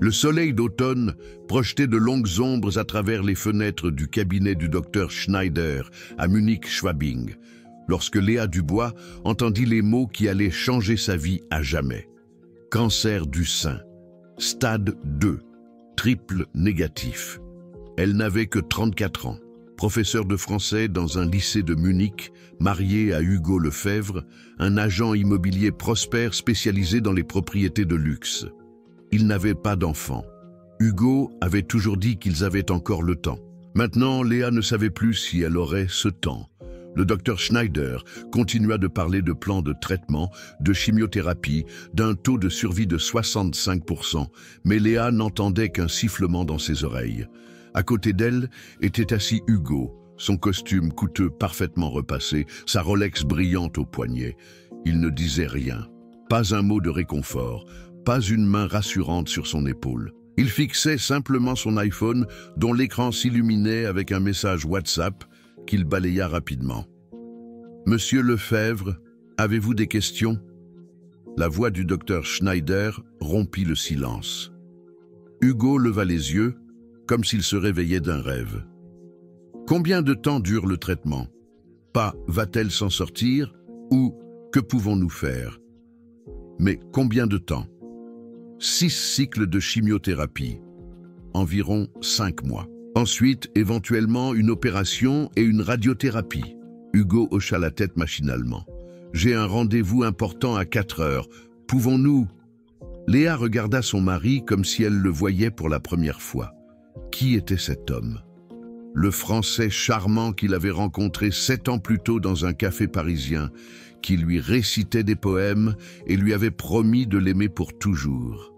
Le soleil d'automne projetait de longues ombres à travers les fenêtres du cabinet du docteur Schneider à Munich-Schwabing, lorsque Léa Dubois entendit les mots qui allaient changer sa vie à jamais. Cancer du sein, stade 2, triple négatif. Elle n'avait que 34 ans. Professeur de français dans un lycée de Munich, mariée à Hugo Lefebvre, un agent immobilier prospère spécialisé dans les propriétés de luxe. Ils n'avaient pas d'enfants. Hugo avait toujours dit qu'ils avaient encore le temps. Maintenant, Léa ne savait plus si elle aurait ce temps. Le docteur Schneider continua de parler de plans de traitement, de chimiothérapie, d'un taux de survie de 65%, mais Léa n'entendait qu'un sifflement dans ses oreilles. À côté d'elle était assis Hugo, son costume coûteux parfaitement repassé, sa Rolex brillante au poignet. Il ne disait rien, pas un mot de réconfort, pas une main rassurante sur son épaule. Il fixait simplement son iPhone, dont l'écran s'illuminait avec un message WhatsApp qu'il balaya rapidement. « Monsieur Lefebvre, avez-vous des questions ?» La voix du docteur Schneider rompit le silence. Hugo leva les yeux, comme s'il se réveillait d'un rêve. « Combien de temps dure le traitement ? Pas « va-t-elle s'en sortir ?» ou « que pouvons-nous faire ?» Mais combien de temps ? 6 cycles de chimiothérapie, environ 5 mois. Ensuite, éventuellement, une opération et une radiothérapie. Hugo hocha la tête machinalement. « J'ai un rendez-vous important à 4 heures. Pouvons-nous » Léa regarda son mari comme si elle le voyait pour la première fois. Qui était cet homme ? Le Français charmant qu'il avait rencontré 7 ans plus tôt dans un café parisien, qui lui récitait des poèmes et lui avait promis de l'aimer pour toujours.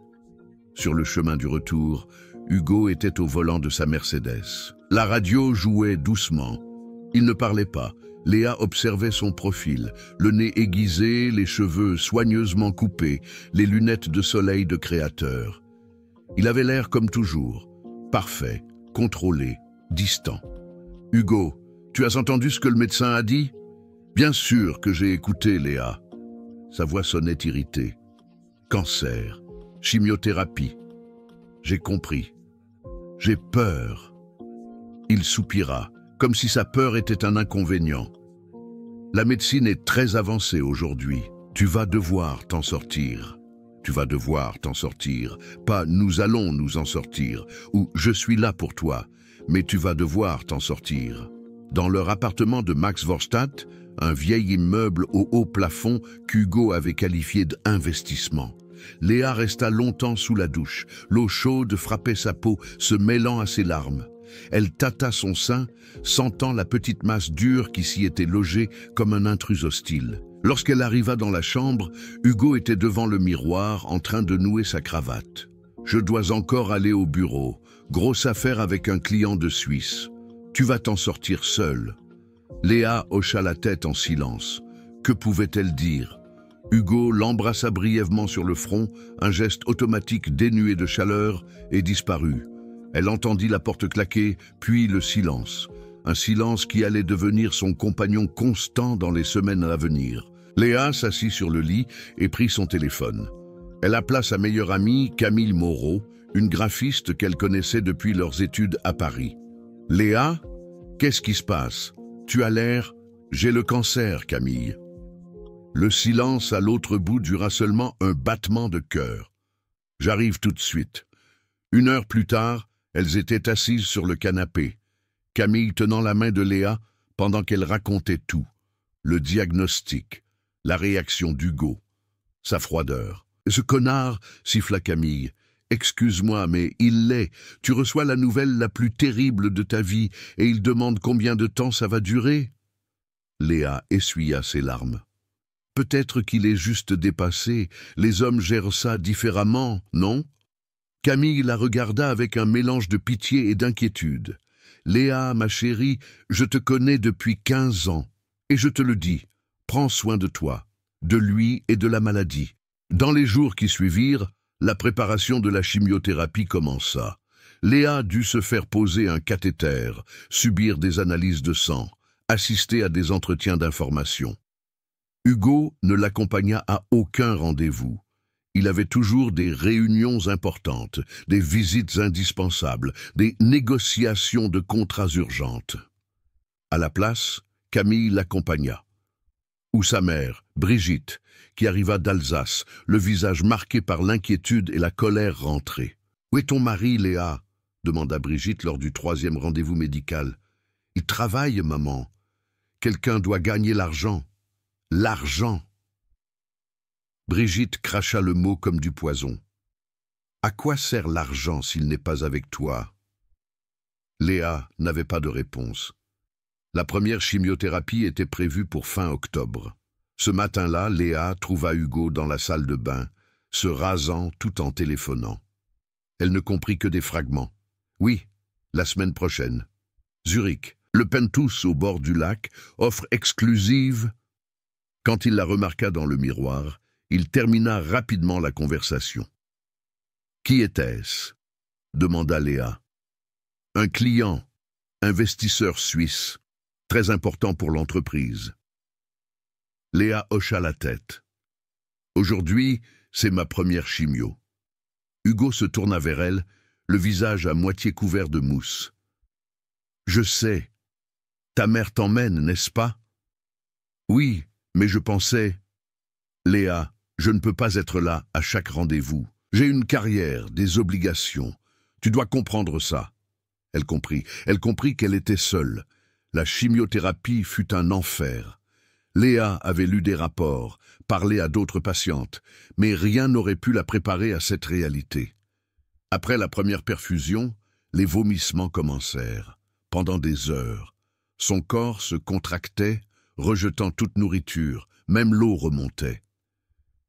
Sur le chemin du retour, Hugo était au volant de sa Mercedes. La radio jouait doucement. Il ne parlait pas. Léa observait son profil, le nez aiguisé, les cheveux soigneusement coupés, les lunettes de soleil de créateur. Il avait l'air comme toujours, parfait, contrôlé, distant. « Hugo, tu as entendu ce que le médecin a dit ?»« Bien sûr que j'ai écouté, Léa. » Sa voix sonnait irritée. « Cancer, chimiothérapie. J'ai compris. J'ai peur. » Il soupira, comme si sa peur était un inconvénient. « La médecine est très avancée aujourd'hui. Tu vas devoir t'en sortir. Tu vas devoir t'en sortir. Pas « nous allons nous en sortir » ou « je suis là pour toi », mais tu vas devoir t'en sortir. » Dans leur appartement de Max Vorstadt, un vieil immeuble au haut plafond qu'Hugo avait qualifié d'investissement, Léa resta longtemps sous la douche. L'eau chaude frappait sa peau, se mêlant à ses larmes. Elle tâta son sein, sentant la petite masse dure qui s'y était logée comme un intrus hostile. Lorsqu'elle arriva dans la chambre, Hugo était devant le miroir en train de nouer sa cravate. « Je dois encore aller au bureau. Grosse affaire avec un client de Suisse. Tu vas t'en sortir seule. » Léa hocha la tête en silence. Que pouvait-elle dire ? Hugo l'embrassa brièvement sur le front, un geste automatique dénué de chaleur, et disparut. Elle entendit la porte claquer, puis le silence. Un silence qui allait devenir son compagnon constant dans les semaines à venir. Léa s'assit sur le lit et prit son téléphone. Elle appela sa meilleure amie, Camille Moreau, une graphiste qu'elle connaissait depuis leurs études à Paris. « Léa, qu'est-ce qui se passe ? Tu as l'air... »« J'ai le cancer, Camille. » Le silence à l'autre bout dura seulement un battement de cœur. « J'arrive tout de suite. » 1 heure plus tard, elles étaient assises sur le canapé, Camille tenant la main de Léa pendant qu'elle racontait tout. Le diagnostic, la réaction d'Hugo, sa froideur. « Ce connard !» siffla Camille. « Excuse-moi, mais il l'est. Tu reçois la nouvelle la plus terrible de ta vie et il demande combien de temps ça va durer ?» Léa essuya ses larmes. « Peut-être qu'il est juste dépassé. Les hommes gèrent ça différemment, non ?» Camille la regarda avec un mélange de pitié et d'inquiétude. « Léa, ma chérie, je te connais depuis 15 ans. Et je te le dis, prends soin de toi, de lui et de la maladie. » Dans les jours qui suivirent, la préparation de la chimiothérapie commença. Léa dut se faire poser un cathéter, subir des analyses de sang, assister à des entretiens d'information. Hugo ne l'accompagna à aucun rendez-vous. Il avait toujours des réunions importantes, des visites indispensables, des négociations de contrats urgentes. À la place, Camille l'accompagna. Ou sa mère, Brigitte, qui arriva d'Alsace, le visage marqué par l'inquiétude et la colère rentrée. « Où est ton mari, Léa ?» demanda Brigitte lors du 3e rendez-vous médical. « Il travaille, maman. Quelqu'un doit gagner l'argent. L'argent !» Brigitte cracha le mot comme du poison. « À quoi sert l'argent s'il n'est pas avec toi ?» Léa n'avait pas de réponse. La première chimiothérapie était prévue pour fin octobre. Ce matin-là, Léa trouva Hugo dans la salle de bain, se rasant tout en téléphonant. Elle ne comprit que des fragments. Oui, la semaine prochaine. Zurich, le Penthouse au bord du lac, offre exclusive. Quand il la remarqua dans le miroir, il termina rapidement la conversation. « Qui était-ce » demanda Léa. « Un client, investisseur suisse, très important pour l'entreprise. » Léa hocha la tête. « Aujourd'hui, c'est ma première chimio. » Hugo se tourna vers elle, le visage à moitié couvert de mousse. « Je sais. Ta mère t'emmène, n'est-ce pas ?»« Oui, mais je pensais... » « Léa, je ne peux pas être là à chaque rendez-vous. J'ai une carrière, des obligations. Tu dois comprendre ça. » Elle comprit. Elle comprit qu'elle était seule. La chimiothérapie fut un enfer. Léa avait lu des rapports, parlé à d'autres patientes, mais rien n'aurait pu la préparer à cette réalité. Après la première perfusion, les vomissements commencèrent. Pendant des heures, son corps se contractait, rejetant toute nourriture, même l'eau remontait.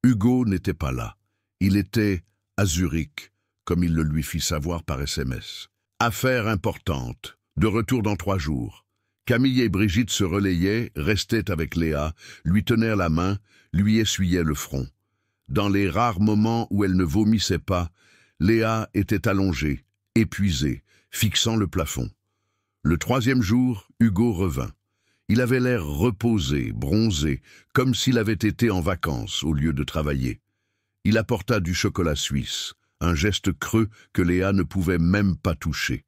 Hugo n'était pas là. Il était à Zurich, comme il le lui fit savoir par SMS. Affaire importante, de retour dans 3 jours. Camille et Brigitte se relayaient, restaient avec Léa, lui tenaient la main, lui essuyaient le front. Dans les rares moments où elle ne vomissait pas, Léa était allongée, épuisée, fixant le plafond. Le 3e jour, Hugo revint. Il avait l'air reposé, bronzé, comme s'il avait été en vacances au lieu de travailler. Il apporta du chocolat suisse, un geste creux que Léa ne pouvait même pas toucher.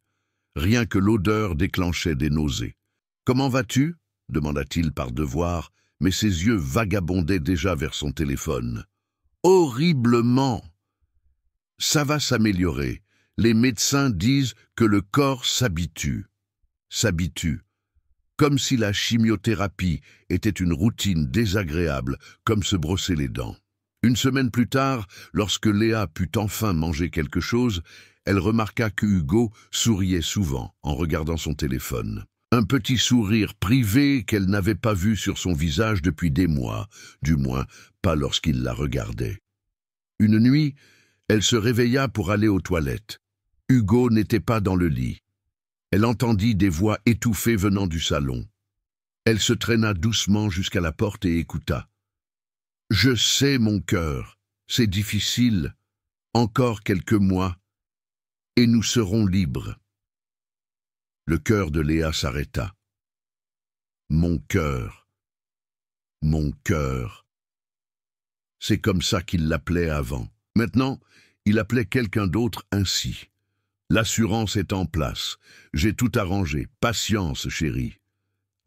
Rien que l'odeur déclenchait des nausées. « Comment vas-tu » demanda-t-il par devoir, mais ses yeux vagabondaient déjà vers son téléphone. « Horriblement !»« Ça va s'améliorer. Les médecins disent que le corps s'habitue. » S'habitue. Comme si la chimiothérapie était une routine désagréable, comme se brosser les dents. Une semaine plus tard, lorsque Léa put enfin manger quelque chose, elle remarqua que Hugo souriait souvent en regardant son téléphone. Un petit sourire privé qu'elle n'avait pas vu sur son visage depuis des mois, du moins pas lorsqu'il la regardait. Une nuit, elle se réveilla pour aller aux toilettes. Hugo n'était pas dans le lit. Elle entendit des voix étouffées venant du salon. Elle se traîna doucement jusqu'à la porte et écouta. « Je sais, mon cœur, c'est difficile. Encore quelques mois, et nous serons libres. » Le cœur de Léa s'arrêta. « Mon cœur, mon cœur. » C'est comme ça qu'il l'appelait avant. Maintenant, il appelait quelqu'un d'autre ainsi. L'assurance est en place. J'ai tout arrangé. Patience, chérie.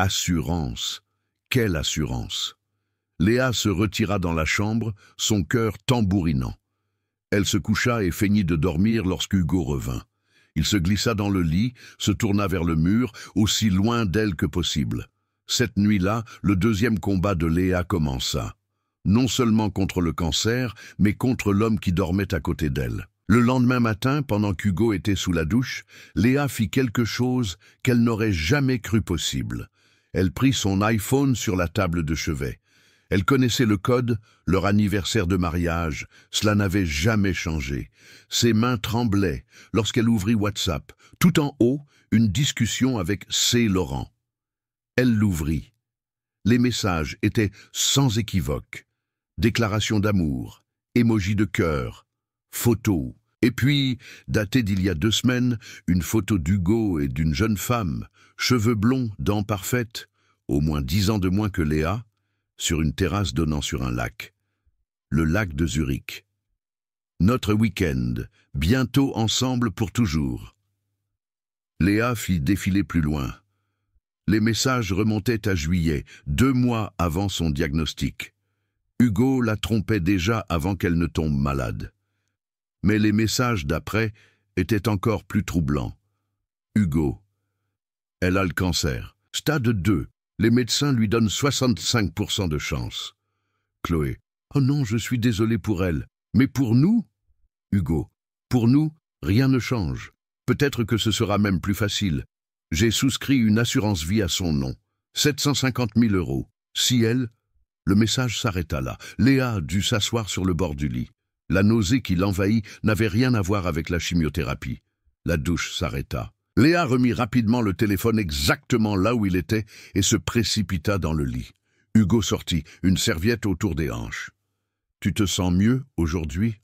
Assurance. Quelle assurance? Léa se retira dans la chambre, son cœur tambourinant. Elle se coucha et feignit de dormir lorsque Hugo revint. Il se glissa dans le lit, se tourna vers le mur, aussi loin d'elle que possible. Cette nuit-là, le 2e combat de Léa commença. Non seulement contre le cancer, mais contre l'homme qui dormait à côté d'elle. Le lendemain matin, pendant qu'Hugo était sous la douche, Léa fit quelque chose qu'elle n'aurait jamais cru possible. Elle prit son iPhone sur la table de chevet. Elle connaissait le code, leur anniversaire de mariage, cela n'avait jamais changé. Ses mains tremblaient lorsqu'elle ouvrit WhatsApp. Tout en haut, une discussion avec C. Laurent. Elle l'ouvrit. Les messages étaient sans équivoque. Déclaration d'amour, émoji de cœur, photo. Et puis, datée d'il y a 2 semaines, une photo d'Hugo et d'une jeune femme, cheveux blonds, dents parfaites, au moins 10 ans de moins que Léa, sur une terrasse donnant sur un lac. Le lac de Zurich. Notre week-end, bientôt ensemble pour toujours. Léa fit défiler plus loin. Les messages remontaient à juillet, 2 mois avant son diagnostic. Hugo la trompait déjà avant qu'elle ne tombe malade. Mais les messages d'après étaient encore plus troublants. Hugo. Elle a le cancer. Stade 2. Les médecins lui donnent 65% de chance. Chloé. Oh non, je suis désolé pour elle. Mais pour nous? Hugo. Pour nous, rien ne change. Peut-être que ce sera même plus facile. J'ai souscrit une assurance vie à son nom. 750 000 €. Si elle... Le message s'arrêta là. Léa dut s'asseoir sur le bord du lit. La nausée qui l'envahit n'avait rien à voir avec la chimiothérapie. La douche s'arrêta. Léa remit rapidement le téléphone exactement là où il était et se précipita dans le lit. Hugo sortit, une serviette autour des hanches. « Tu te sens mieux aujourd'hui ?»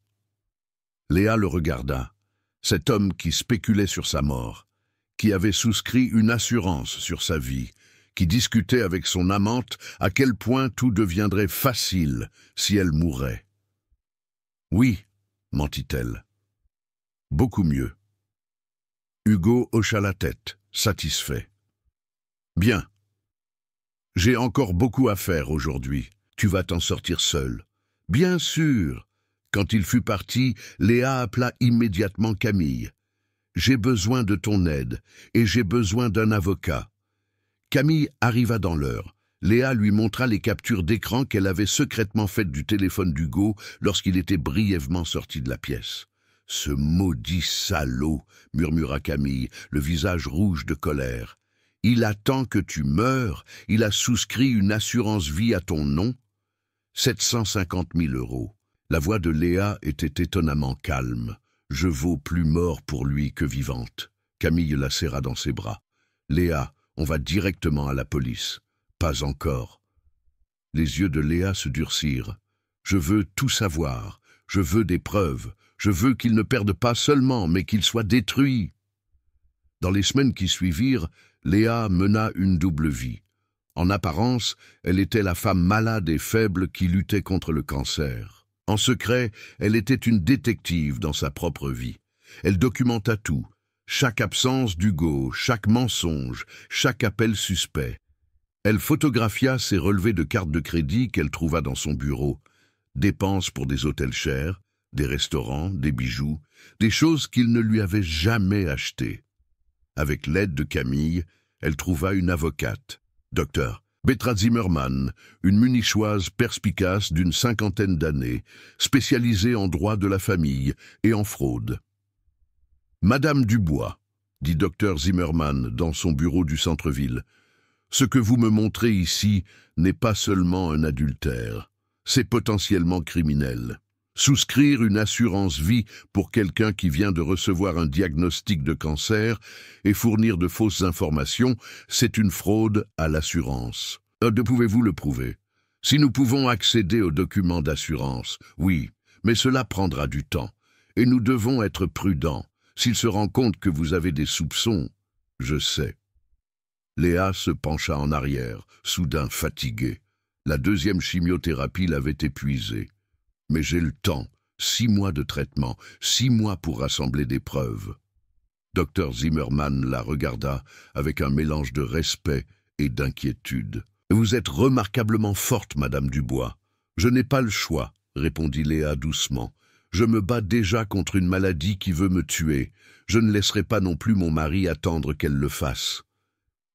Léa le regarda. Cet homme qui spéculait sur sa mort, qui avait souscrit une assurance sur sa vie, qui discutait avec son amante à quel point tout deviendrait facile si elle mourait. « Oui, mentit-elle. Beaucoup mieux. » Hugo hocha la tête, satisfait. « Bien. J'ai encore beaucoup à faire aujourd'hui. Tu vas t'en sortir seul. »« Bien sûr. » Quand il fut parti, Léa appela immédiatement Camille. « J'ai besoin de ton aide et j'ai besoin d'un avocat. » Camille arriva dans l'heure. Léa lui montra les captures d'écran qu'elle avait secrètement faites du téléphone d'Hugo lorsqu'il était brièvement sorti de la pièce. « Ce maudit salaud !» murmura Camille, le visage rouge de colère. « Il attend que tu meures. Il a souscrit une assurance vie à ton nom. 750 000 €. La voix de Léa était étonnamment calme. « Je vaux plus mort pour lui que vivante. » Camille la serra dans ses bras. « Léa, on va directement à la police. » « Pas encore. » Les yeux de Léa se durcirent. « Je veux tout savoir. Je veux des preuves. Je veux qu'il ne perde pas seulement, mais qu'il soit détruit. » Dans les semaines qui suivirent, Léa mena une double vie. En apparence, elle était la femme malade et faible qui luttait contre le cancer. En secret, elle était une détective dans sa propre vie. Elle documenta tout, chaque absence d'Hugo, chaque mensonge, chaque appel suspect. Elle photographia ses relevés de cartes de crédit qu'elle trouva dans son bureau. Dépenses pour des hôtels chers, des restaurants, des bijoux, des choses qu'il ne lui avait jamais achetées. Avec l'aide de Camille, elle trouva une avocate, Dr. Bertha Zimmermann, une munichoise perspicace d'une 50aine d'années, spécialisée en droit de la famille et en fraude. « Madame Dubois, » dit Dr. Zimmermann dans son bureau du centre-ville, « ce que vous me montrez ici n'est pas seulement un adultère, c'est potentiellement criminel. Souscrire une assurance vie pour quelqu'un qui vient de recevoir un diagnostic de cancer et fournir de fausses informations, c'est une fraude à l'assurance. Pouvez-vous le prouver? Si nous pouvons accéder aux documents d'assurance, oui, mais cela prendra du temps. Et nous devons être prudents. S'il se rend compte que vous avez des soupçons, je sais. » Léa se pencha en arrière, soudain fatiguée. La deuxième chimiothérapie l'avait épuisée. « Mais j'ai le temps. 6 mois de traitement, 6 mois pour rassembler des preuves. » Dr. Zimmermann la regarda avec un mélange de respect et d'inquiétude. « Vous êtes remarquablement forte, Madame Dubois. »« Je n'ai pas le choix, » répondit Léa doucement. « Je me bats déjà contre une maladie qui veut me tuer. Je ne laisserai pas non plus mon mari attendre qu'elle le fasse. »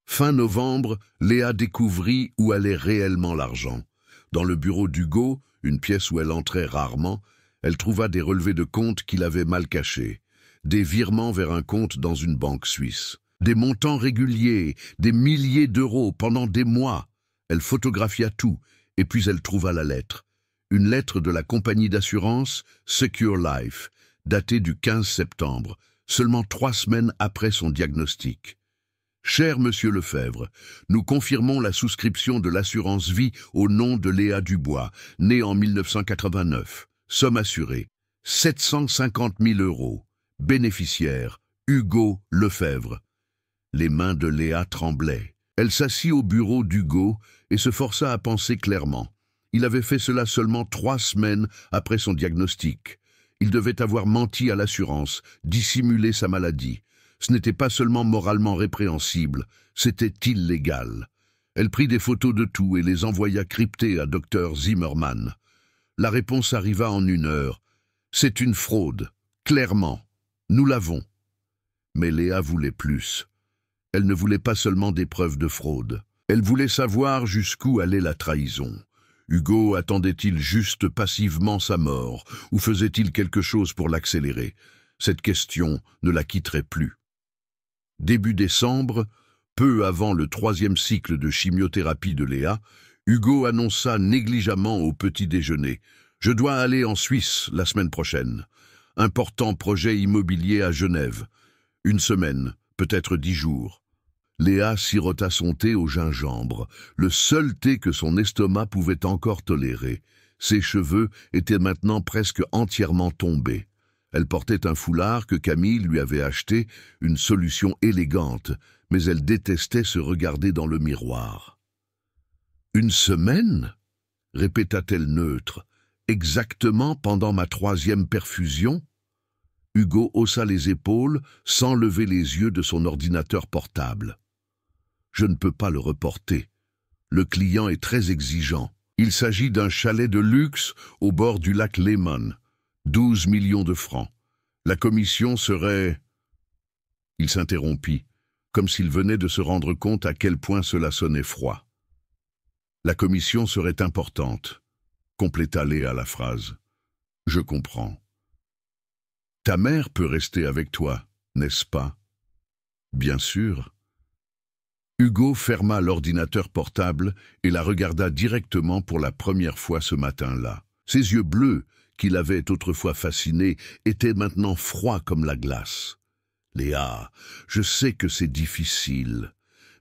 Fin novembre, Léa découvrit où allait réellement l'argent. Dans le bureau d'Hugo, une pièce où elle entrait rarement, elle trouva des relevés de compte qu'il avait mal cachés, des virements vers un compte dans une banque suisse, des montants réguliers, des milliers d'euros pendant des mois. Elle photographia tout, et puis elle trouva la lettre. Une lettre de la compagnie d'assurance Secure Life, datée du 15 septembre, seulement 3 semaines après son diagnostic. « Cher Monsieur Lefebvre, nous confirmons la souscription de l'assurance vie au nom de Léa Dubois, née en 1989. Somme assurée, 750 000 €. Bénéficiaire, Hugo Lefebvre. » Les mains de Léa tremblaient. Elle s'assit au bureau d'Hugo et se força à penser clairement. Il avait fait cela seulement 3 semaines après son diagnostic. Il devait avoir menti à l'assurance, dissimulé sa maladie. Ce n'était pas seulement moralement répréhensible, c'était illégal. Elle prit des photos de tout et les envoya cryptées à Dr Zimmermann. La réponse arriva en 1 heure. C'est une fraude, clairement. Nous l'avons. Mais Léa voulait plus. Elle ne voulait pas seulement des preuves de fraude. Elle voulait savoir jusqu'où allait la trahison. Hugo attendait-il juste passivement sa mort, ou faisait-il quelque chose pour l'accélérer? Cette question ne la quitterait plus. Début décembre, peu avant le 3e cycle de chimiothérapie de Léa, Hugo annonça négligemment au petit déjeuner « Je dois aller en Suisse la semaine prochaine. Important projet immobilier à Genève. 1 semaine, peut-être 10 jours. » Léa sirota son thé au gingembre, le seul thé que son estomac pouvait encore tolérer. Ses cheveux étaient maintenant presque entièrement tombés. Elle portait un foulard que Camille lui avait acheté, une solution élégante, mais elle détestait se regarder dans le miroir. « 1 semaine ?» répéta-t-elle neutre. « Exactement pendant ma 3e perfusion ?» Hugo haussa les épaules sans lever les yeux de son ordinateur portable. « Je ne peux pas le reporter. Le client est très exigeant. Il s'agit d'un chalet de luxe au bord du lac Léman. 12 millions de francs. La commission serait... » Il s'interrompit, comme s'il venait de se rendre compte à quel point cela sonnait froid. « La commission serait importante, » compléta Léa la phrase. « Je comprends. »« Ta mère peut rester avec toi, n'est-ce pas ?»« Bien sûr. » Hugo ferma l'ordinateur portable et la regarda directement pour la première fois ce matin-là. Ses yeux bleus, qui l'avaient autrefois fasciné, étaient maintenant froids comme la glace. « Léa, je sais que c'est difficile,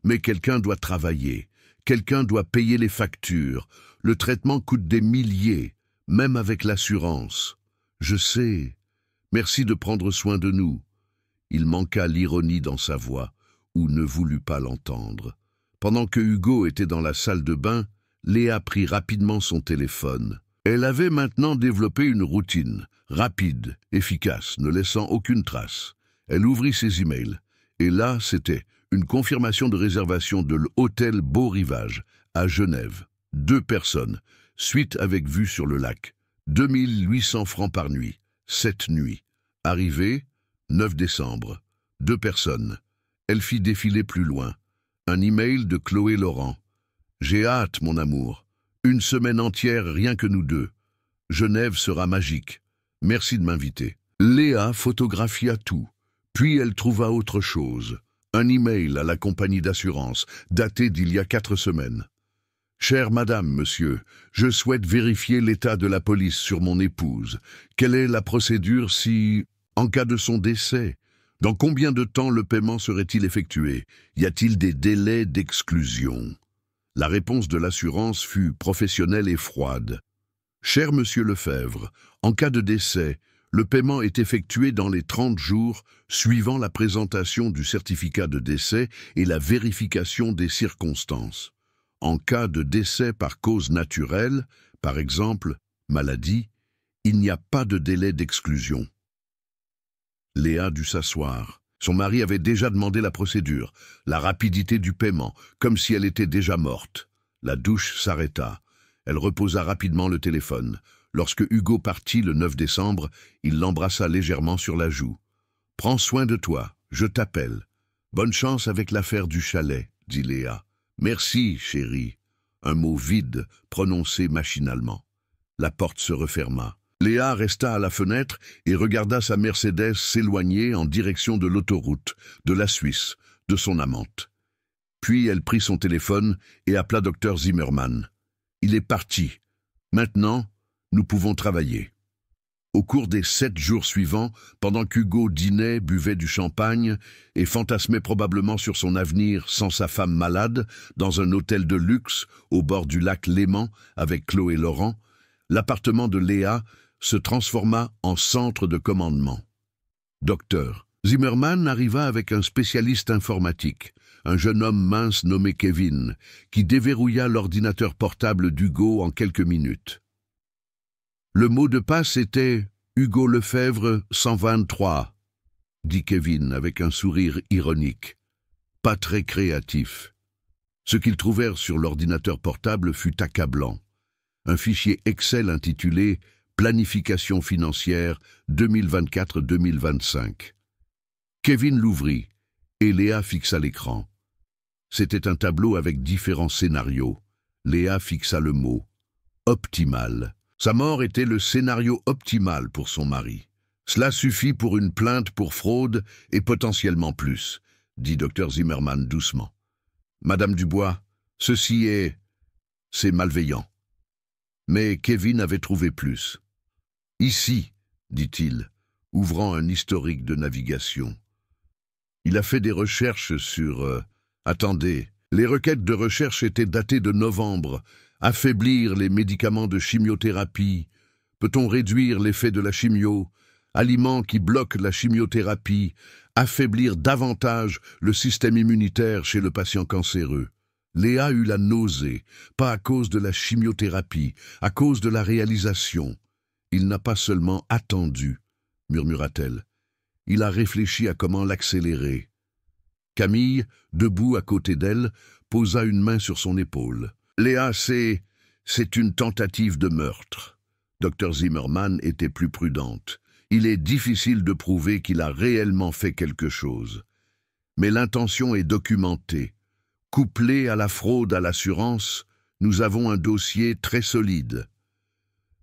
mais quelqu'un doit travailler, quelqu'un doit payer les factures, le traitement coûte des milliers, même avec l'assurance. Je sais, merci de prendre soin de nous. » Il manqua l'ironie dans sa voix, ou ne voulut pas l'entendre. Pendant que Hugo était dans la salle de bain, Léa prit rapidement son téléphone. Elle avait maintenant développé une routine, rapide, efficace, ne laissant aucune trace. Elle ouvrit ses emails, et là, c'était une confirmation de réservation de l'hôtel Beau Rivage, à Genève. 2 personnes, suite avec vue sur le lac. 2800 francs par nuit, 7 nuits. Arrivée, 9 décembre. 2 personnes. Elle fit défiler plus loin. Un email de Chloé Laurent. « J'ai hâte, mon amour. 1 semaine entière, rien que nous 2. Genève sera magique. Merci de m'inviter. » Léa photographia tout. Puis elle trouva autre chose. Un email à la compagnie d'assurance, daté d'il y a 4 semaines. « Chère madame, monsieur, je souhaite vérifier l'état de la police sur mon épouse. Quelle est la procédure si, en cas de son décès, dans combien de temps le paiement serait-il effectué? Y a-t-il des délais d'exclusion ?» La réponse de l'assurance fut professionnelle et froide. « Cher monsieur Lefebvre, en cas de décès, le paiement est effectué dans les 30 jours suivant la présentation du certificat de décès et la vérification des circonstances. En cas de décès par cause naturelle, par exemple maladie, il n'y a pas de délai d'exclusion. » Léa dut s'asseoir. Son mari avait déjà demandé la procédure, la rapidité du paiement, comme si elle était déjà morte. La douche s'arrêta. Elle reposa rapidement le téléphone. Lorsque Hugo partit le 9 décembre, il l'embrassa légèrement sur la joue. « Prends soin de toi, je t'appelle. Bonne chance avec l'affaire du chalet, » dit Léa. « Merci, chérie. » Un mot vide, prononcé machinalement. La porte se referma. Léa resta à la fenêtre et regarda sa Mercedes s'éloigner en direction de l'autoroute, de la Suisse, de son amante. Puis elle prit son téléphone et appela Dr Zimmermann. « Il est parti. Maintenant, nous pouvons travailler. » Au cours des 7 jours suivants, pendant qu'Hugo dînait, buvait du champagne et fantasmait probablement sur son avenir sans sa femme malade, dans un hôtel de luxe au bord du lac Léman avec Chloé Laurent, l'appartement de Léa se transforma en centre de commandement. Docteur Zimmermann arriva avec un spécialiste informatique, un jeune homme mince nommé Kevin, qui déverrouilla l'ordinateur portable d'Hugo en quelques minutes. Le mot de passe était Hugo Lefebvre, 123, dit Kevin avec un sourire ironique. Pas très créatif. Ce qu'ils trouvèrent sur l'ordinateur portable fut accablant. Un fichier Excel intitulé « Planification financière 2024-2025 ». Kevin l'ouvrit et Léa fixa l'écran. C'était un tableau avec différents scénarios. Léa fixa le mot « optimal ». Sa mort était le scénario optimal pour son mari. Cela suffit pour une plainte pour fraude et potentiellement plus, dit Dr Zimmermann doucement. Madame Dubois, c'est malveillant. Mais Kevin avait trouvé plus. Ici, dit-il, ouvrant un historique de navigation. Il a fait des recherches sur... Attendez, les requêtes de recherche étaient datées de novembre. Affaiblir les médicaments de chimiothérapie. Peut-on réduire l'effet de la chimio? Aliments qui bloquent la chimiothérapie. Affaiblir davantage le système immunitaire chez le patient cancéreux. Léa eut la nausée, pas à cause de la chimiothérapie, à cause de la réalisation. Il n'a pas seulement attendu, murmura-t-elle. Il a réfléchi à comment l'accélérer. Camille, debout à côté d'elle, posa une main sur son épaule. Léa, c'est une tentative de meurtre. Dr Zimmermann était plus prudente. Il est difficile de prouver qu'il a réellement fait quelque chose. Mais l'intention est documentée. Couplée à la fraude à l'assurance, nous avons un dossier très solide.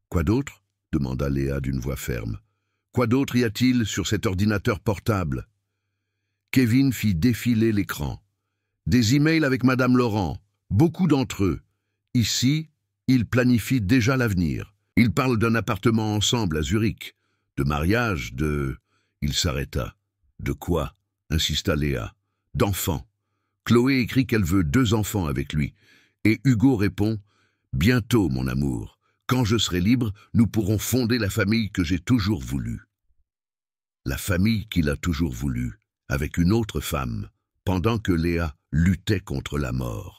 Quoi d'autre? Demanda Léa d'une voix ferme. Quoi d'autre y a-t-il sur cet ordinateur portable? Kevin fit défiler l'écran. Des emails avec Madame Laurent, beaucoup d'entre eux. Ici, ils planifient déjà l'avenir. Ils parlent d'un appartement ensemble à Zurich, de mariage, Il s'arrêta. De quoi? Insista Léa. D'enfants. Chloé écrit qu'elle veut 2 enfants avec lui. Et Hugo répond « Bientôt, mon amour. Quand je serai libre, nous pourrons fonder la famille que j'ai toujours voulu. » La famille qu'il a toujours voulu, avec une autre femme, pendant que Léa luttait contre la mort.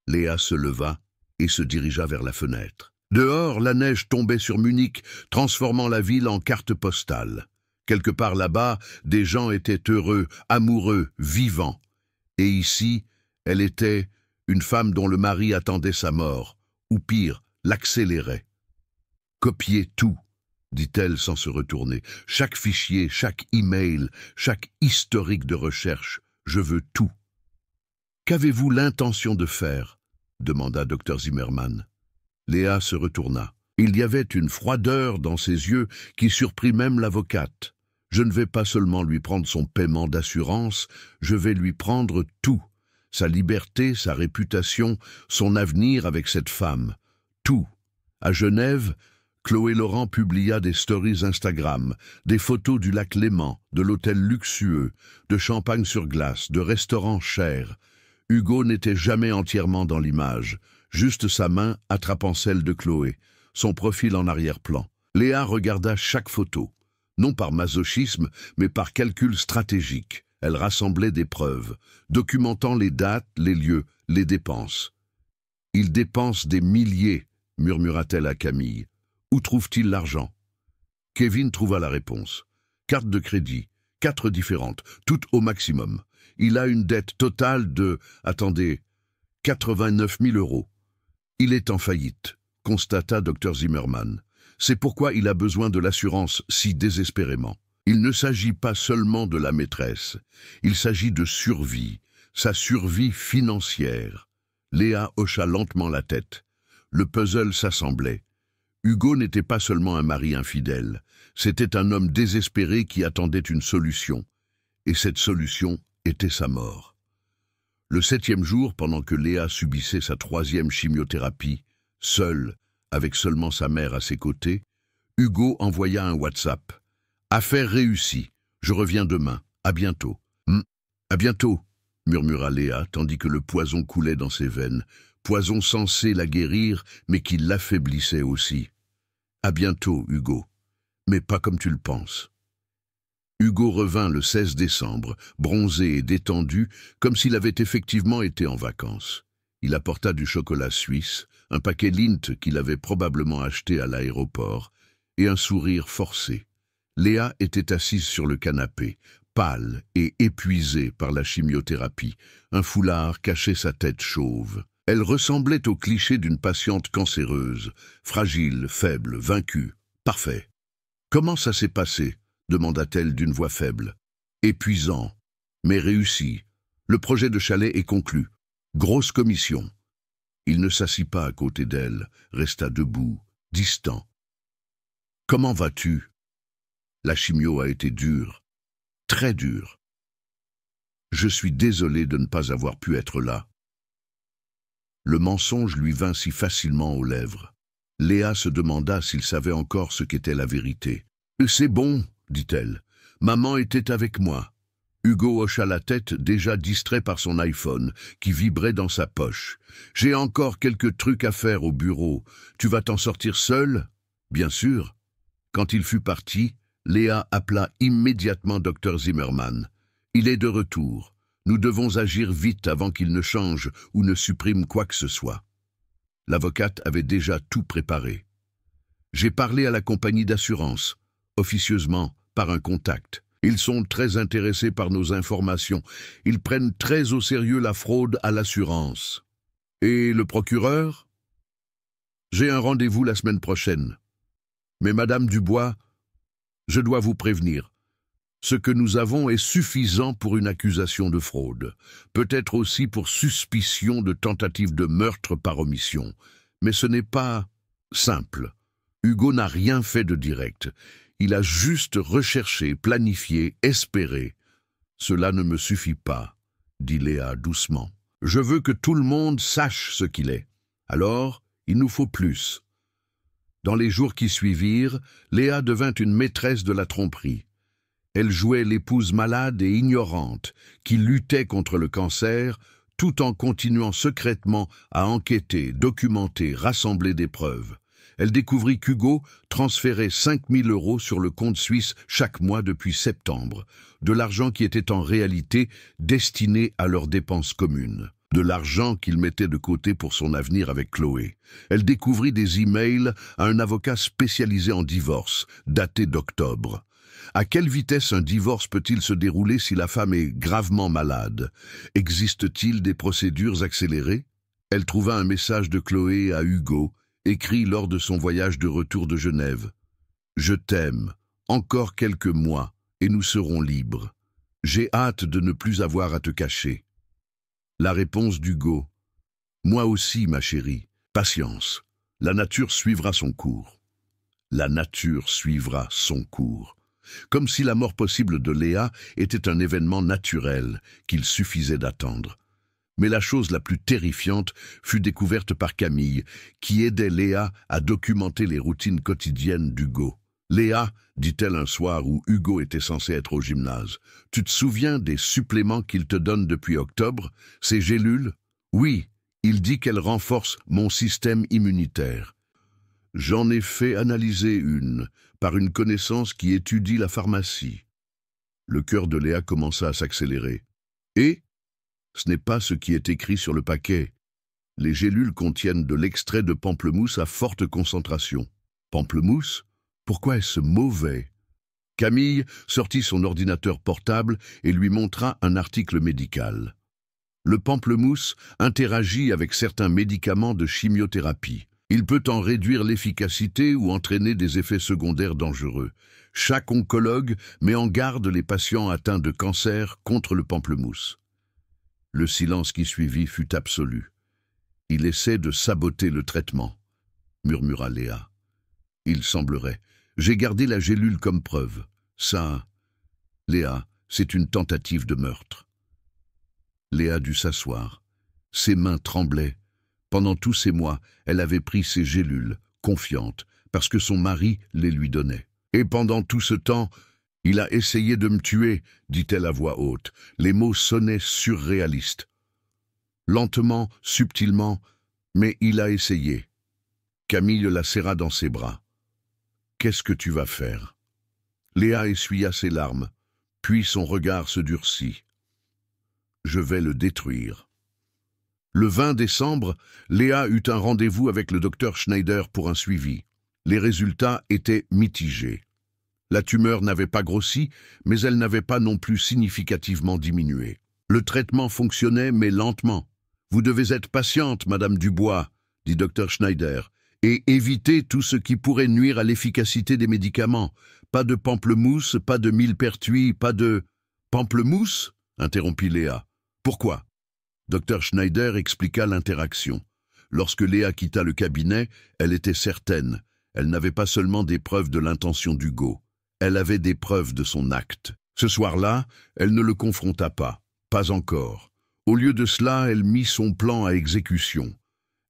Léa se leva et se dirigea vers la fenêtre. Dehors, la neige tombait sur Munich, transformant la ville en carte postale. Quelque part là-bas, des gens étaient heureux, amoureux, vivants. Et ici, elle était une femme dont le mari attendait sa mort, ou pire, l'accélérait. « Copiez tout », dit-elle sans se retourner. « Chaque fichier, chaque email, chaque historique de recherche, je veux tout. »« Qu'avez-vous l'intention de faire ?» demanda Dr Zimmermann. Léa se retourna. Il y avait une froideur dans ses yeux qui surprit même l'avocate. « Je ne vais pas seulement lui prendre son paiement d'assurance, je vais lui prendre tout. Sa liberté, sa réputation, son avenir avec cette femme. Tout. » À Genève, Chloé Laurent publia des stories Instagram, des photos du lac Léman, de l'hôtel luxueux, de champagne sur glace, de restaurants chers. Hugo n'était jamais entièrement dans l'image, juste sa main attrapant celle de Chloé, son profil en arrière-plan. Léa regarda chaque photo, non par masochisme, mais par calcul stratégique. Elle rassemblait des preuves, documentant les dates, les lieux, les dépenses. « Il dépense des milliers », murmura-t-elle à Camille. « Où trouve-t-il l'argent ?» Kevin trouva la réponse. Carte de crédit, 4 différentes, toutes au maximum. Il a une dette totale de, 89 000 €. Il est en faillite, constata Dr Zimmermann. C'est pourquoi il a besoin de l'assurance si désespérément. Il ne s'agit pas seulement de la maîtresse, il s'agit de survie, sa survie financière. Léa hocha lentement la tête. Le puzzle s'assemblait. Hugo n'était pas seulement un mari infidèle, c'était un homme désespéré qui attendait une solution. Et cette solution était sa mort. Le 7e jour, pendant que Léa subissait sa 3e chimiothérapie, seule, avec seulement sa mère à ses côtés, Hugo envoya un WhatsApp. « Affaire réussie. Je reviens demain. À bientôt. »« À bientôt », murmura Léa, tandis que le poison coulait dans ses veines. Poison censé la guérir, mais qui l'affaiblissait aussi. « À bientôt, Hugo. Mais pas comme tu le penses. » Hugo revint le 16 décembre, bronzé et détendu, comme s'il avait effectivement été en vacances. Il apporta du chocolat suisse, un paquet Lindt qu'il avait probablement acheté à l'aéroport, et un sourire forcé. Léa était assise sur le canapé, pâle et épuisée par la chimiothérapie. Un foulard cachait sa tête chauve. Elle ressemblait au cliché d'une patiente cancéreuse, fragile, faible, vaincue. Parfait. « Comment ça s'est passé ?» demanda-t-elle d'une voix faible. « Épuisant, mais réussi. Le projet de chalet est conclu. Grosse commission. » Il ne s'assit pas à côté d'elle, resta debout, distant. « Comment vas-tu » ? La chimio a été dure, très dure. Je suis désolé de ne pas avoir pu être là. Le mensonge lui vint si facilement aux lèvres. Léa se demanda s'il savait encore ce qu'était la vérité. « C'est bon, dit-elle. Maman était avec moi. » Hugo hocha la tête, déjà distrait par son iPhone, qui vibrait dans sa poche. « J'ai encore quelques trucs à faire au bureau. Tu vas t'en sortir seul ?»« Bien sûr. » Quand il fut parti, Léa appela immédiatement Dr Zimmermann. « Il est de retour. Nous devons agir vite avant qu'il ne change ou ne supprime quoi que ce soit. » L'avocate avait déjà tout préparé. « J'ai parlé à la compagnie d'assurance, officieusement, par un contact. Ils sont très intéressés par nos informations. Ils prennent très au sérieux la fraude à l'assurance. » « Et le procureur ? » « J'ai un rendez-vous la semaine prochaine. Mais Madame Dubois, je dois vous prévenir. Ce que nous avons est suffisant pour une accusation de fraude, peut-être aussi pour suspicion de tentative de meurtre par omission. Mais ce n'est pas simple. Hugo n'a rien fait de direct. Il a juste recherché, planifié, espéré. Cela ne me suffit pas, dit Léa doucement. Je veux que tout le monde sache ce qu'il est. Alors, il nous faut plus. Dans les jours qui suivirent, Léa devint une maîtresse de la tromperie. Elle jouait l'épouse malade et ignorante, qui luttait contre le cancer, tout en continuant secrètement à enquêter, documenter, rassembler des preuves. Elle découvrit qu'Hugo transférait 5 000 € sur le compte suisse chaque mois depuis septembre, de l'argent qui était en réalité destiné à leurs dépenses communes, de l'argent qu'il mettait de côté pour son avenir avec Chloé. Elle découvrit des emails à un avocat spécialisé en divorce, daté d'octobre. À quelle vitesse un divorce peut-il se dérouler si la femme est gravement malade? Existe-t-il des procédures accélérées? Elle trouva un message de Chloé à Hugo, écrit lors de son voyage de retour de Genève. « Je t'aime, encore quelques mois, et nous serons libres. J'ai hâte de ne plus avoir à te cacher. » La réponse d'Hugo. « Moi aussi, ma chérie, patience. La nature suivra son cours. » La nature suivra son cours. Comme si la mort possible de Léa était un événement naturel qu'il suffisait d'attendre. Mais la chose la plus terrifiante fut découverte par Camille, qui aidait Léa à documenter les routines quotidiennes d'Hugo. « Léa, dit-elle un soir où Hugo était censé être au gymnase, tu te souviens des suppléments qu'il te donne depuis octobre, ces gélules? Oui, il dit qu'elles renforcent mon système immunitaire. J'en ai fait analyser une, par une connaissance qui étudie la pharmacie. » Le cœur de Léa commença à s'accélérer. « Et ce n'est pas ce qui est écrit sur le paquet. Les gélules contiennent de l'extrait de pamplemousse à forte concentration. » Pamplemousse? Pourquoi est-ce mauvais? Camille sortit son ordinateur portable et lui montra un article médical. Le pamplemousse interagit avec certains médicaments de chimiothérapie. Il peut en réduire l'efficacité ou entraîner des effets secondaires dangereux. Chaque oncologue met en garde les patients atteints de cancer contre le pamplemousse. Le silence qui suivit fut absolu. « Il essaie de saboter le traitement, » murmura Léa. « Il semblerait. J'ai gardé la gélule comme preuve. Ça, Léa, c'est une tentative de meurtre. » Léa dut s'asseoir. Ses mains tremblaient. Pendant tous ces mois, elle avait pris ses gélules, confiante, parce que son mari les lui donnait. Et pendant tout ce temps, il a essayé de me tuer, dit-elle à voix haute. Les mots sonnaient surréalistes. Lentement, subtilement, mais il a essayé. Camille la serra dans ses bras. « Qu'est-ce que tu vas faire ?» Léa essuya ses larmes, puis son regard se durcit. « Je vais le détruire. » Le 20 décembre, Léa eut un rendez-vous avec le docteur Schneider pour un suivi. Les résultats étaient mitigés. La tumeur n'avait pas grossi, mais elle n'avait pas non plus significativement diminué. Le traitement fonctionnait, mais lentement. « Vous devez être patiente, Madame Dubois », dit Dr Schneider, « et éviter tout ce qui pourrait nuire à l'efficacité des médicaments. Pas de pamplemousse, pas de millepertuis, pas de... »« Pamplemousse » interrompit Léa. « Pourquoi ?» Dr Schneider expliqua l'interaction. Lorsque Léa quitta le cabinet, elle était certaine. Elle n'avait pas seulement des preuves de l'intention d'Hugo. Elle avait des preuves de son acte. Ce soir-là, elle ne le confronta pas. Pas encore. Au lieu de cela, elle mit son plan à exécution.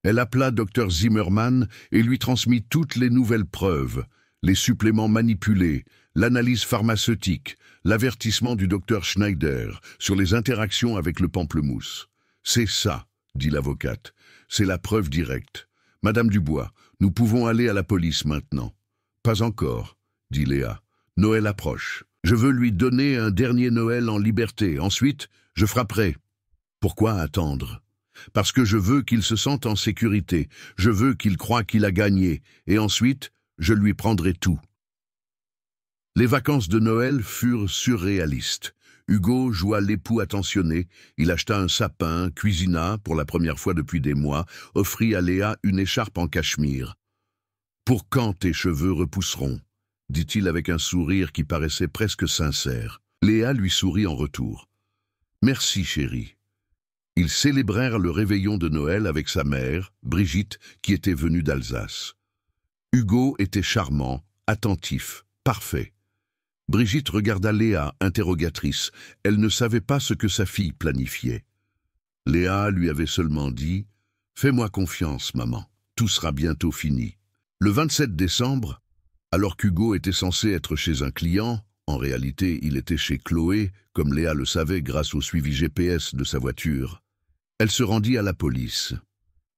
Elle appela Dr Zimmermann et lui transmit toutes les nouvelles preuves, les suppléments manipulés, l'analyse pharmaceutique, l'avertissement du Dr Schneider sur les interactions avec le pamplemousse. « C'est ça », dit l'avocate. « C'est la preuve directe. Madame Dubois, nous pouvons aller à la police maintenant. »« Pas encore », dit Léa. « Noël approche. Je veux lui donner un dernier Noël en liberté. Ensuite, je frapperai. » Pourquoi attendre? Parce que je veux qu'il se sente en sécurité. Je veux qu'il croie qu'il a gagné. Et ensuite, je lui prendrai tout. Les vacances de Noël furent surréalistes. Hugo joua l'époux attentionné, il acheta un sapin, cuisina, pour la première fois depuis des mois, offrit à Léa une écharpe en cachemire. « Pour quand tes cheveux repousseront ?» dit-il avec un sourire qui paraissait presque sincère. Léa lui sourit en retour. « Merci, chérie. » Ils célébrèrent le réveillon de Noël avec sa mère, Brigitte, qui était venue d'Alsace. Hugo était charmant, attentif, parfait. Brigitte regarda Léa, interrogatrice. Elle ne savait pas ce que sa fille planifiait. Léa lui avait seulement dit « Fais-moi confiance, maman, tout sera bientôt fini. » Le 27 décembre, alors qu'Hugo était censé être chez un client, en réalité il était chez Chloé, comme Léa le savait grâce au suivi GPS de sa voiture, elle se rendit à la police.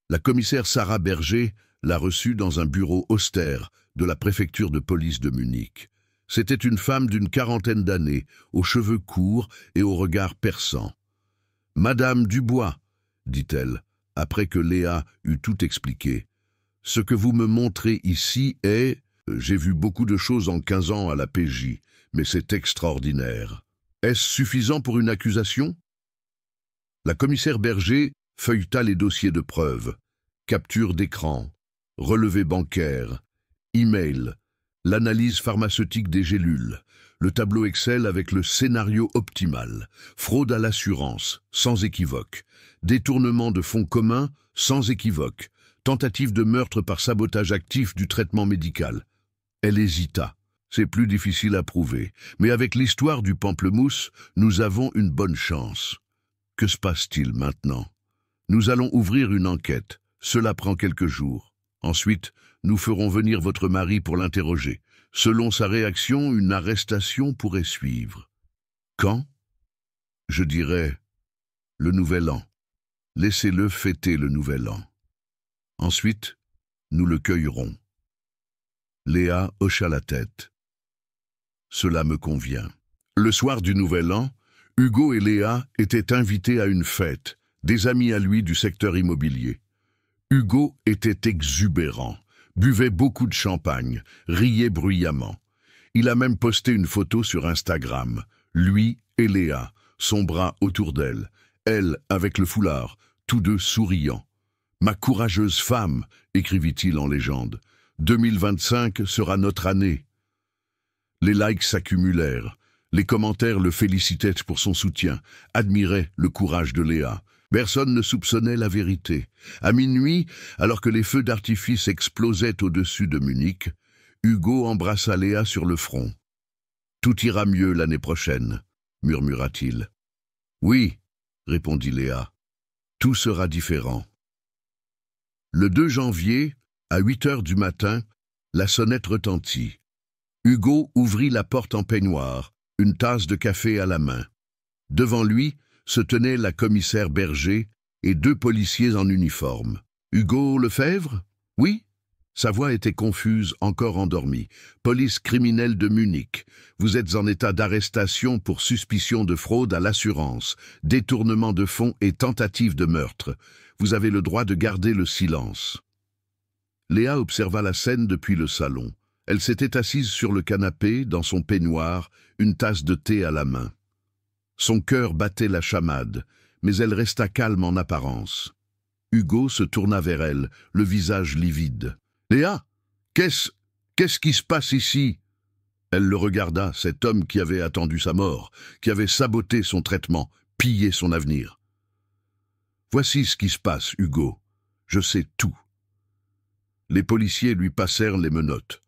La commissaire Sarah Berger l'a reçue dans un bureau austère de la préfecture de police de Munich. C'était une femme d'une quarantaine d'années, aux cheveux courts et au regard perçant. « Madame Dubois, » dit-elle, après que Léa eut tout expliqué. « Ce que vous me montrez ici est... J'ai vu beaucoup de choses en 15 ans à la PJ, mais c'est extraordinaire. Est-ce suffisant pour une accusation ?» La commissaire Berger feuilleta les dossiers de preuves. Capture d'écran, relevé bancaire, email, l'analyse pharmaceutique des gélules, le tableau Excel avec le scénario optimal, fraude à l'assurance, sans équivoque, détournement de fonds communs, sans équivoque, tentative de meurtre par sabotage actif du traitement médical. Elle hésita. C'est plus difficile à prouver, mais avec l'histoire du pamplemousse, nous avons une bonne chance. Que se passe-t-il maintenant? Nous allons ouvrir une enquête. Cela prend quelques jours. Ensuite, nous ferons venir votre mari pour l'interroger. Selon sa réaction, une arrestation pourrait suivre. Quand? Je dirais le Nouvel An. Laissez-le fêter le Nouvel An. Ensuite, nous le cueillerons. Léa hocha la tête. Cela me convient. Le soir du Nouvel An, Hugo et Léa étaient invités à une fête, des amis à lui du secteur immobilier. Hugo était exubérant, buvait beaucoup de champagne, riait bruyamment. Il a même posté une photo sur Instagram, lui et Léa, son bras autour d'elle, elle avec le foulard, tous deux souriants. « Ma courageuse femme », écrivit-il en légende, « 2025 sera notre année. » Les likes s'accumulèrent. Les commentaires le félicitaient pour son soutien, admiraient le courage de Léa. Personne ne soupçonnait la vérité. À minuit, alors que les feux d'artifice explosaient au-dessus de Munich, Hugo embrassa Léa sur le front. « Tout ira mieux l'année prochaine », murmura-t-il. « Oui », répondit Léa, « tout sera différent. » Le 2 janvier, à 8 heures du matin, la sonnette retentit. Hugo ouvrit la porte en peignoir, une tasse de café à la main. Devant lui se tenait la commissaire Berger et 2 policiers en uniforme. « Hugo Lefebvre? Oui ?» Sa voix était confuse, encore endormie. « Police criminelle de Munich. Vous êtes en état d'arrestation pour suspicion de fraude à l'assurance, détournement de fonds et tentative de meurtre. Vous avez le droit de garder le silence. » Léa observa la scène depuis le salon. Elle s'était assise sur le canapé, dans son peignoir, une tasse de thé à la main. Son cœur battait la chamade, mais elle resta calme en apparence. Hugo se tourna vers elle, le visage livide. « Léa, qu'est-ce qui se passe ici ?» Elle le regarda, cet homme qui avait attendu sa mort, qui avait saboté son traitement, pillé son avenir. « Voici ce qui se passe, Hugo. Je sais tout. » Les policiers lui passèrent les menottes.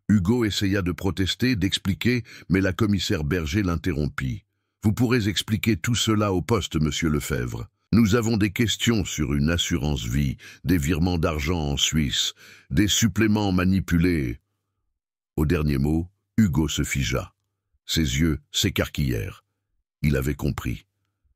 Hugo essaya de protester, d'expliquer, mais la commissaire Berger l'interrompit. « Vous pourrez expliquer tout cela au poste, monsieur Lefebvre. Nous avons des questions sur une assurance vie, des virements d'argent en Suisse, des suppléments manipulés. » Au dernier mot, Hugo se figea. Ses yeux s'écarquillèrent. Il avait compris.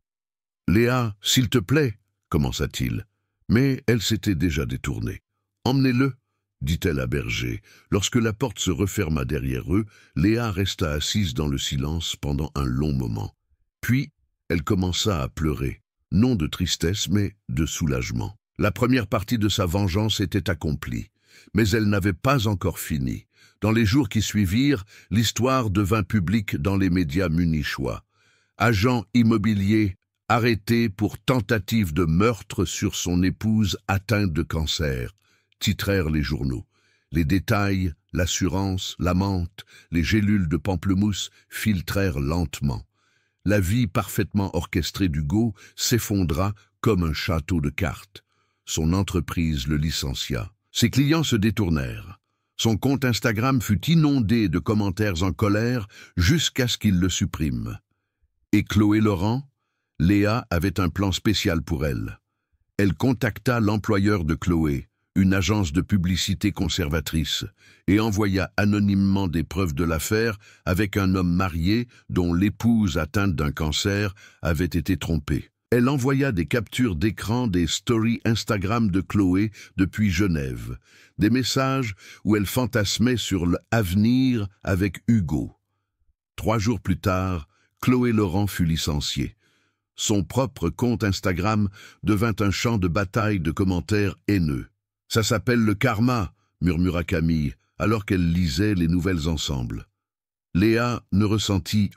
« Léa, s'il te plaît, » commença-t-il. Mais elle s'était déjà détournée. « Emmenez-le, » dit-elle à Berger. Lorsque la porte se referma derrière eux, Léa resta assise dans le silence pendant un long moment. Puis, elle commença à pleurer, non de tristesse, mais de soulagement. La première partie de sa vengeance était accomplie, mais elle n'avait pas encore fini. Dans les jours qui suivirent, l'histoire devint publique dans les médias munichois. Agent immobilier arrêté pour tentative de meurtre sur son épouse atteinte de cancer, titrèrent les journaux. Les détails, l'assurance, la menthe, les gélules de pamplemousse filtrèrent lentement. La vie parfaitement orchestrée d'Hugo s'effondra comme un château de cartes. Son entreprise le licencia. Ses clients se détournèrent. Son compte Instagram fut inondé de commentaires en colère jusqu'à ce qu'il le supprime. Et Chloé Laurent, Léa avait un plan spécial pour elle. Elle contacta l'employeur de Chloé, une agence de publicité conservatrice, et envoya anonymement des preuves de l'affaire avec un homme marié dont l'épouse atteinte d'un cancer avait été trompée. Elle envoya des captures d'écran des stories Instagram de Chloé depuis Genève, des messages où elle fantasmait sur l'avenir avec Hugo. 3 jours plus tard, Chloé Laurent fut licenciée. Son propre compte Instagram devint un champ de bataille de commentaires haineux. « Ça s'appelle le karma », murmura Camille, alors qu'elle lisait les nouvelles ensemble. Léa ne ressentit